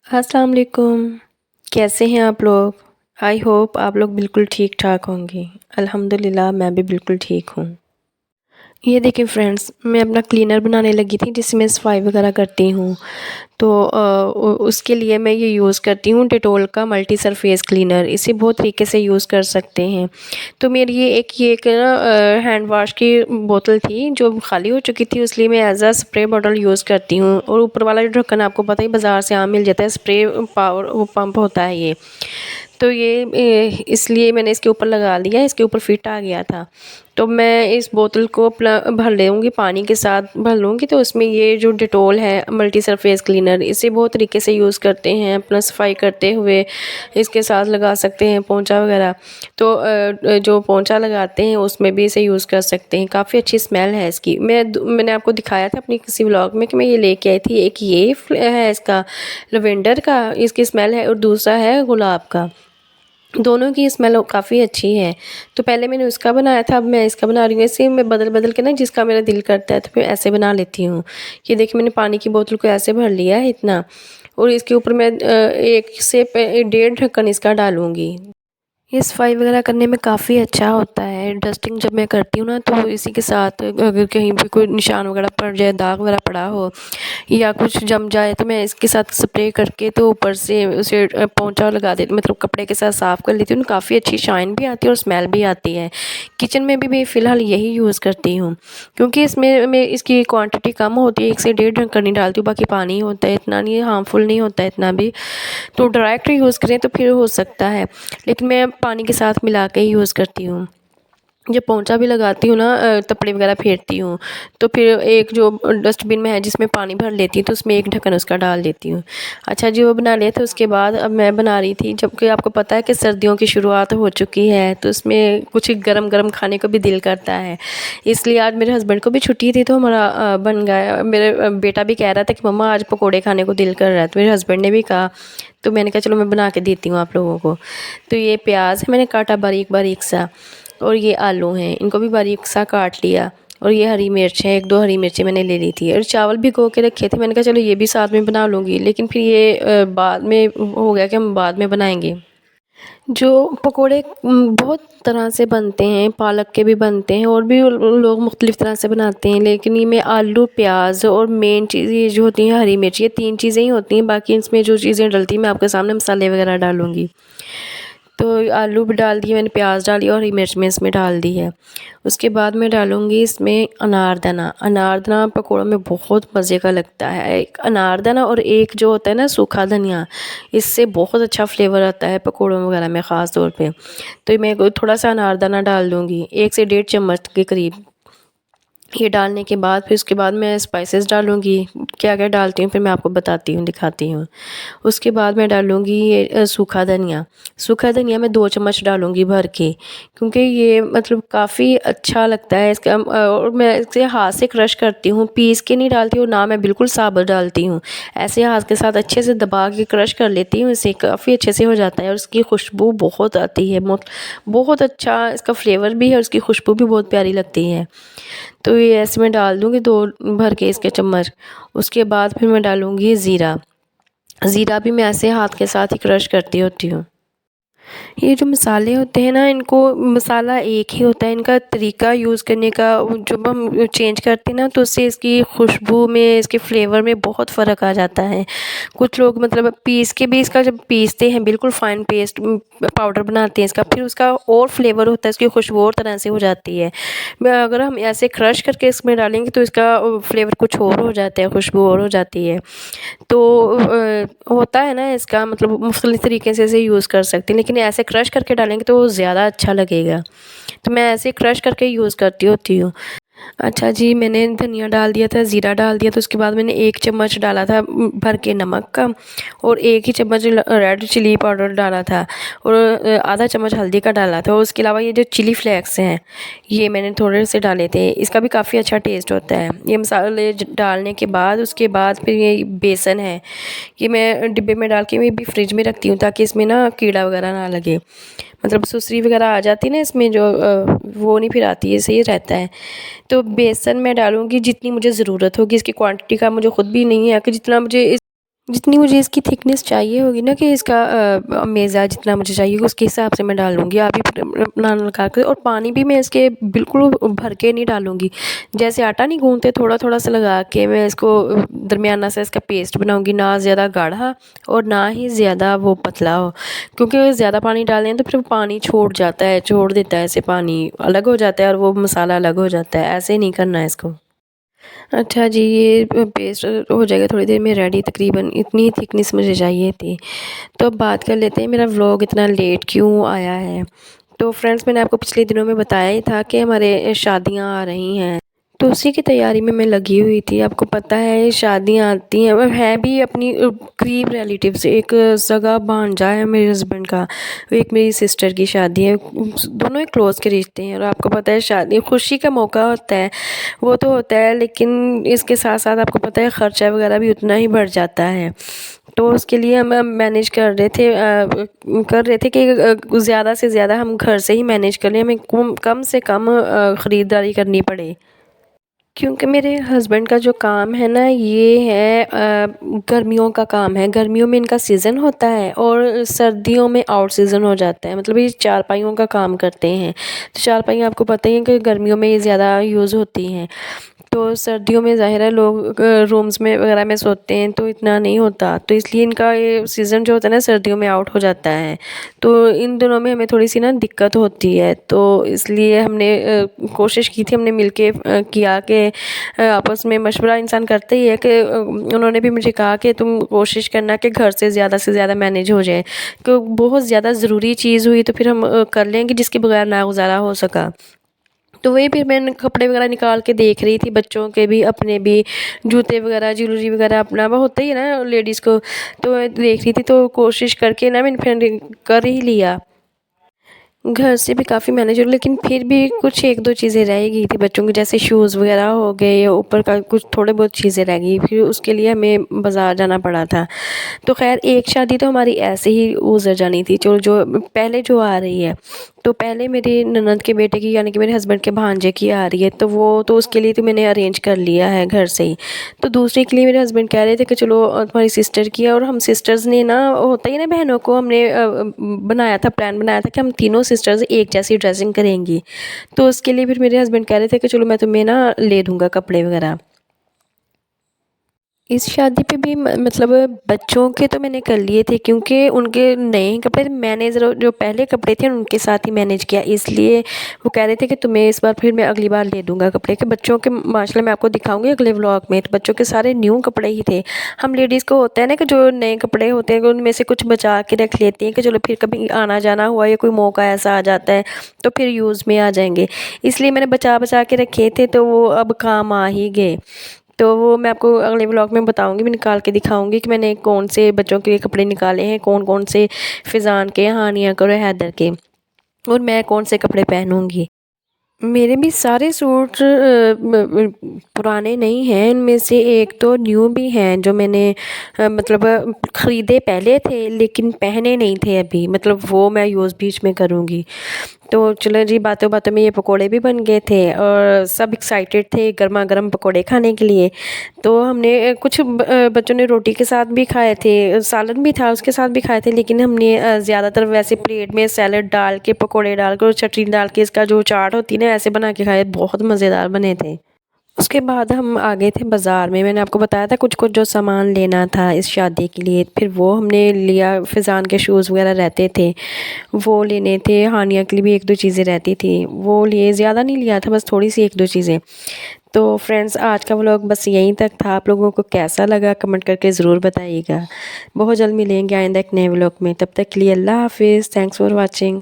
अस्सलाम वालेकुम। कैसे हैं आप लोग? आई होप आप लोग बिल्कुल ठीक-ठाक होंगे। अल्हम्दुलिल्लाह मैं भी बिल्कुल ठीक हूँ। ये देखिए फ्रेंड्स, मैं अपना क्लीनर बनाने लगी थी जिसमें सफाई वगैरह करती हूँ। तो उसके लिए मैं ये यूज़ करती हूँ डेटॉल का मल्टी सरफेस क्लीनर। इसे बहुत तरीके से यूज़ कर सकते हैं। तो मेरी ये एक ना हैंड वाश की बोतल थी जो खाली हो चुकी थी, इसलिए मैं as a spray bottle use करती हूँ। और ऊपर वाला जो ढक्कन आपको पता ही बाज़ार से आम मिल जाता है, स्प्रे पावर वो पंप होता है ये। तो ये इसलिए मैंने इसके ऊपर लगा लिया, इसके ऊपर फिट आ गया था। तो मैं इस बोतल को भर लूँगी, पानी के साथ भर लूँगी, तो उसमें ये जो डेटॉल है मल्टी सरफेस क्लीनर, इसे बहुत तरीके से यूज़ करते हैं अपना सफाई करते हुए। इसके साथ लगा सकते हैं पोंछा वगैरह। तो जो पोंछा लगाते हैं उसमें भी इसे यूज़ कर सकते हैं। काफ़ी अच्छी स्मेल है इसकी। मैंने आपको दिखाया था अपनी किसी व्लॉग में कि मैं ये लेके आई थी। एक ये है इसका लवेंडर का, इसकी स्मेल है, और दूसरा है गुलाब का। दोनों की स्मेल काफ़ी अच्छी है। तो पहले मैंने उसका बनाया था, अब मैं इसका बना रही हूँ। ऐसे मैं बदल-बदल के ना जिसका मेरा दिल करता है तो मैं ऐसे बना लेती हूँ। ये देखिए मैंने पानी की बोतल को ऐसे भर लिया है इतना, और इसके ऊपर मैं 1 से 1.5 ढक्कन इसका डालूँगी। ये सफाई वगैरह करने में काफ़ी अच्छा होता है। डस्टिंग जब मैं करती हूँ ना, तो इसी के साथ अगर कहीं भी कोई निशान वगैरह पड़ जाए, दाग वगैरह पड़ा हो या कुछ जम जाए, तो मैं इसके साथ स्प्रे करके तो ऊपर से उसे पोंछा लगा देती, मतलब कपड़े के साथ साफ़ कर लेती हूँ। काफ़ी अच्छी शाइन भी आती है और स्मेल भी आती है। किचन में भी मैं फ़िलहाल यही यूज़ करती हूँ, क्योंकि इसमें मैं इसकी क्वांटिटी कम होती है। 1 से 1.5 ढक्कन ही डालती हूँ, बाकी पानी होता है, इतना नहीं हार्मफुल नहीं होता है इतना भी। तो डायरेक्ट यूज़ करें तो फिर हो सकता है, लेकिन मैं पानी के साथ मिला के ही यूज़ करती हूँ। जब पोंछा भी लगाती हूँ ना, कपड़े वगैरह फेरती हूँ, तो फिर एक जो डस्टबिन में है जिसमें पानी भर लेती हूँ, तो उसमें एक ढक्कन उसका डाल देती हूँ। अच्छा जी, वो बना लिया था। उसके बाद अब मैं बना रही थी, जबकि आपको पता है कि सर्दियों की शुरुआत हो चुकी है, तो उसमें कुछ गरम-गरम खाने को भी दिल करता है। इसलिए आज मेरे हस्बैंड को भी छुट्टी थी, तो हमारा बन गया। मेरे बेटा भी कह रहा था कि मम्मा आज पकोड़े खाने को दिल कर रहा है, तो मेरे हस्बैंड ने भी कहा, तो मैंने कहा चलो मैं बना के देती हूँ आप लोगों को। तो ये प्याज है मैंने काटा बारीक-बारीक सा, और ये आलू हैं, इनको भी बारीक सा काट लिया। और ये हरी मिर्च है, 1-2 हरी मिर्चें मैंने ले ली थी, और चावल भिगो के रखे थे। मैंने कहा चलो ये भी साथ में बना लूँगी, लेकिन फिर ये बाद में हो गया कि हम बाद में बनाएँगे। जो पकोड़े बहुत तरह से बनते हैं, पालक के भी बनते हैं, और भी लोग मुख्तलिफ़ तरह से बनाते हैं, लेकिन ये में आलू, प्याज और मेन चीज़ ये जो होती है हरी मिर्च, ये 3 चीज़ें ही होती हैं। बाकी इसमें जो चीज़ें डलती हैं मैं आपके सामने मसाले वगैरह डालूँगी। तो आलू भी डाल दिए मैंने, प्याज डाली और हरी मिर्च में इसमें डाल दी है। उसके बाद मैं डालूँगी इसमें अनारदाना। अनारदाना पकौड़ों में बहुत मज़े का लगता है। एक अनारदाना और एक जो होता है ना सूखा धनिया, इससे बहुत अच्छा फ्लेवर आता है पकौड़ों वगैरह में ख़ास तौर पे। तो मैं थोड़ा-सा अनारदाना डाल दूँगी, 1 से 1.5 चम्मच के करीब। ये डालने के बाद फिर उसके बाद मैं स्पाइसेस डालूँगी। क्या-क्या डालती हूँ फिर मैं आपको बताती हूँ, दिखाती हूँ। उसके बाद मैं डालूँगी ये सूखा धनिया। सूखा धनिया मैं 2 चम्मच डालूँगी भर के, क्योंकि ये मतलब काफ़ी अच्छा लगता है इसका। और मैं इसे हाथ से क्रश करती हूँ, पीस के नहीं डालती हूँ, ना मैं बिल्कुल साबुत डालती हूँ। ऐसे हाथ के साथ अच्छे से दबा के क्रश कर लेती हूँ, इससे काफ़ी अच्छे से हो जाता है, और इसकी खुशबू बहुत आती है। बहुत अच्छा इसका फ्लेवर भी है और इसकी खुशबू भी बहुत प्यारी लगती है। तो ये ऐसे मैं डाल दूँगी 2 भर के इसके चम्मच। उसके बाद फिर मैं डालूँगी ज़ीरा। ज़ीरा भी मैं ऐसे हाथ के साथ ही क्रश करती होती हूँ। ये जो मसाले होते हैं ना, इनको मसाला एक ही होता है, इनका तरीका यूज़ करने का जब हम चेंज करते हैं ना, तो उससे इसकी खुशबू में, इसके फ्लेवर में बहुत फ़र्क आ जाता है। कुछ लोग मतलब पीस के भी इसका जब पीसते हैं बिल्कुल फाइन पेस्ट पाउडर बनाते हैं इसका, फिर उसका और फ्लेवर होता है, इसकी खुशबू और तरह से हो जाती है। अगर हम ऐसे क्रश करके इसमें डालेंगे तो इसका फ्लेवर कुछ और हो जाता है, खुशबू और हो जाती है। तो होता है ना इसका मतलब मुख्तलिफ़ तरीके से इसे यूज़ कर सकते हैं, लेकिन ऐसे क्रश करके डालेंगे तो वो ज़्यादा अच्छा लगेगा। तो मैं ऐसे क्रश करके यूज़ करती होती हूँ। अच्छा जी, मैंने धनिया डाल दिया था, ज़ीरा डाल दिया था, उसके बाद मैंने 1 चम्मच डाला था भर के नमक का, और 1 ही चम्मच रेड चिली पाउडर डाला था, और आधा चम्मच हल्दी का डाला था। और उसके अलावा ये जो चिली फ्लेक्स हैं, ये मैंने थोड़े से डाले थे, इसका भी काफ़ी अच्छा टेस्ट होता है। ये मसाले डालने के बाद उसके बाद फिर ये बेसन है, ये मैं डिब्बे में डाल के मैं भी फ्रिज में रखती हूँ, ताकि इसमें ना कीड़ा वगैरह ना लगे। मतलब सुसरी वगैरह आ जाती है ना इसमें, जो वो नहीं फिर आती है, सही रहता है। तो बेसन मैं डालूँगी जितनी मुझे ज़रूरत होगी, इसकी क्वांटिटी का मुझे खुद भी नहीं है कि जितना मुझे जितनी मुझे इसकी थिकनेस चाहिए होगी ना कि इसका मेज़ा जितना मुझे चाहिए उसके हिसाब से मैं डालूँगी। आप भी अपना लगा कर, और पानी भी मैं इसके बिल्कुल भर के नहीं डालूँगी। जैसे आटा नहीं गूँथते, थोड़ा-थोड़ा सा लगा के मैं इसको दरमियाना सा इसका पेस्ट बनाऊँगी, ना ज़्यादा गाढ़ा और ना ही ज़्यादा वो पतला हो। क्योंकि ज़्यादा पानी डालें तो फिर वो पानी छोड़ जाता है, छोड़ देता है, ऐसे पानी अलग हो जाता है और वो मसाला अलग हो जाता है। ऐसे नहीं करना है इसको। अच्छा जी, ये पेस्ट हो जाएगा थोड़ी देर में रेडी, तकरीबन इतनी थिकनेस मुझे चाहिए थी। तो अब बात कर लेते हैं मेरा व्लॉग इतना लेट क्यों आया है। तो फ्रेंड्स, मैंने आपको पिछले दिनों में बताया ही था कि हमारे शादियाँ आ रही हैं। तो उसी की तैयारी में मैं लगी हुई थी। आपको पता है शादियाँ आती हैं, और है भी अपनी करीब रिलेटिव्स। एक सगा भांजा है मेरे हस्बैंड का, एक मेरी सिस्टर की शादी है। दोनों ही क्लोज़ के रिश्ते हैं, और आपको पता है शादी खुशी का मौका होता है, वो तो होता है, लेकिन इसके साथ-साथ आपको पता है ख़र्चा वगैरह भी उतना ही बढ़ जाता है। तो उसके लिए हम मैनेज कर रहे थे कि ज़्यादा से ज़्यादा हम घर से ही मैनेज कर लें, हमें कम से कम ख़रीदारी करनी पड़े। क्योंकि मेरे हस्बैंड का जो काम है ना, ये है गर्मियों का काम है। गर्मियों में इनका सीज़न होता है और सर्दियों में आउट सीज़न हो जाता है। मतलब ये चारपाइयों का काम करते हैं। तो चारपाई आपको पता ही है कि गर्मियों में ये ज़्यादा यूज़ होती हैं। तो सर्दियों में ज़ाहिर है लोग रूम्स में वगैरह में सोते हैं, तो इतना नहीं होता। तो इसलिए इनका ये सीज़न जो होता है ना, सर्दियों में आउट हो जाता है। तो इन दिनों में हमें थोड़ी-सी ना दिक्कत होती है। तो इसलिए हमने कोशिश की थी, हमने मिलके किया कि आपस में मशवरा इंसान करता ही है कि उन्होंने भी मुझे कहा कि तुम कोशिश करना कि घर से ज़्यादा मैनेज हो जाए। तो बहुत ज़्यादा ज़रूरी चीज़ हुई तो फिर हम कर लेंगे, जिसके बगैर ना गुज़ारा हो सका। तो वही फिर मैंने कपड़े वगैरह निकाल के देख रही थी, बच्चों के भी, अपने भी, जूते वगैरह, ज्वेलरी वगैरह, अपना वो होता ही है ना लेडीज़ को। तो मैं देख रही थी, तो कोशिश करके ना मैंने फिर कर ही लिया। घर से भी काफ़ी मैनेज हो, लेकिन फिर भी कुछ 1-2 चीज़ें रह गई थी बच्चों की, जैसे शूज़ वगैरह हो गए, या ऊपर का कुछ थोड़े बहुत चीज़ें रह गई, फिर उसके लिए हमें बाज़ार जाना पड़ा था। तो ख़ैर एक शादी तो हमारी ऐसे ही गुज़र जानी थी, जो पहले जो आ रही है। तो पहले मेरी ननद के बेटे की, यानी कि मेरे हस्बैंड के भांजे की आ रही है, तो वो तो उसके लिए तो मैंने अरेंज कर लिया है घर से ही। तो दूसरे के लिए मेरे हस्बैंड कह रहे थे कि चलो तुम्हारी सिस्टर की है, और हम सिस्टर्स ने ना, होता ही ना बहनों को, हमने बनाया था, प्लान बनाया था कि हम तीनों सिस्टर्स एक जैसी ड्रेसिंग करेंगी। तो उसके लिए फिर मेरे हस्बैंड कह रहे थे कि चलो मैं तुम्हें ना ले दूँगा कपड़े वगैरह। इस शादी पे भी मतलब बच्चों के तो मैंने कर लिए थे, क्योंकि उनके नए कपड़े मैंने ज़रा जो पहले कपड़े थे उनके साथ ही मैनेज किया, इसलिए वो कह रहे थे कि तुम्हें इस बार, फिर मैं अगली बार ले दूँगा कपड़े के बच्चों के। माशाल्लाह मैं आपको दिखाऊँगी अगले व्लॉग में, तो बच्चों के सारे न्यू कपड़े ही थे। हम लेडीज़ को होता है ना कि जो नए कपड़े होते हैं उनमें से कुछ बचा के रख लेती हैं कि चलो फिर कभी आना-जाना हुआ या कोई मौका ऐसा आ जाता है तो फिर यूज़ में आ जाएँगे। इसलिए मैंने बचा-बचा के रखे थे, तो वो अब काम आ ही गए। तो वो मैं आपको अगले व्लॉग में बताऊँगी, मैं निकाल के दिखाऊँगी कि मैंने कौन से बच्चों के कपड़े निकाले हैं, कौन-कौन से फ़िज़ान के, हानिया के और हैदर के, और मैं कौन से कपड़े पहनूँगी। मेरे भी सारे सूट पुराने नहीं हैं, इनमें से एक तो न्यू भी हैं, जो मैंने मतलब ख़रीदे पहले थे लेकिन पहने नहीं थे अभी, मतलब वो मैं यूज़ बीच में करूँगी। तो चलो जी, बातों-बातों में ये पकोड़े भी बन गए थे और सब एक्साइटेड थे गरमा-गरम पकोड़े खाने के लिए। तो हमने कुछ बच्चों ने रोटी के साथ भी खाए थे, सालन भी था उसके साथ भी खाए थे, लेकिन हमने ज़्यादातर वैसे प्लेट में सैलेड डाल के, पकोड़े डाल के और चटनी डाल के, इसका जो चाट होती है ना, ऐसे बना के खाए, बहुत मज़ेदार बने थे। उसके बाद हम आ गए थे बाज़ार में। मैंने आपको बताया था कुछ-कुछ जो सामान लेना था इस शादी के लिए, फिर वो हमने लिया। फ़िज़ान के शूज़ वग़ैरह रहते थे, वो लेने थे। हानिया के लिए भी 1-2 चीज़ें रहती थी, वो लिए। ज़्यादा नहीं लिया था, बस थोड़ी-सी 1-2 चीज़ें। तो फ्रेंड्स, आज का व्लॉग बस यहीं तक था। आप लोगों को कैसा लगा कमेंट करके ज़रूर बताइएगा। बहुत जल्द मिलेंगे आइंदा एक नए व्लॉग में। तब तक के लिए अल्लाह हाफ़िज़। Thanks for watching.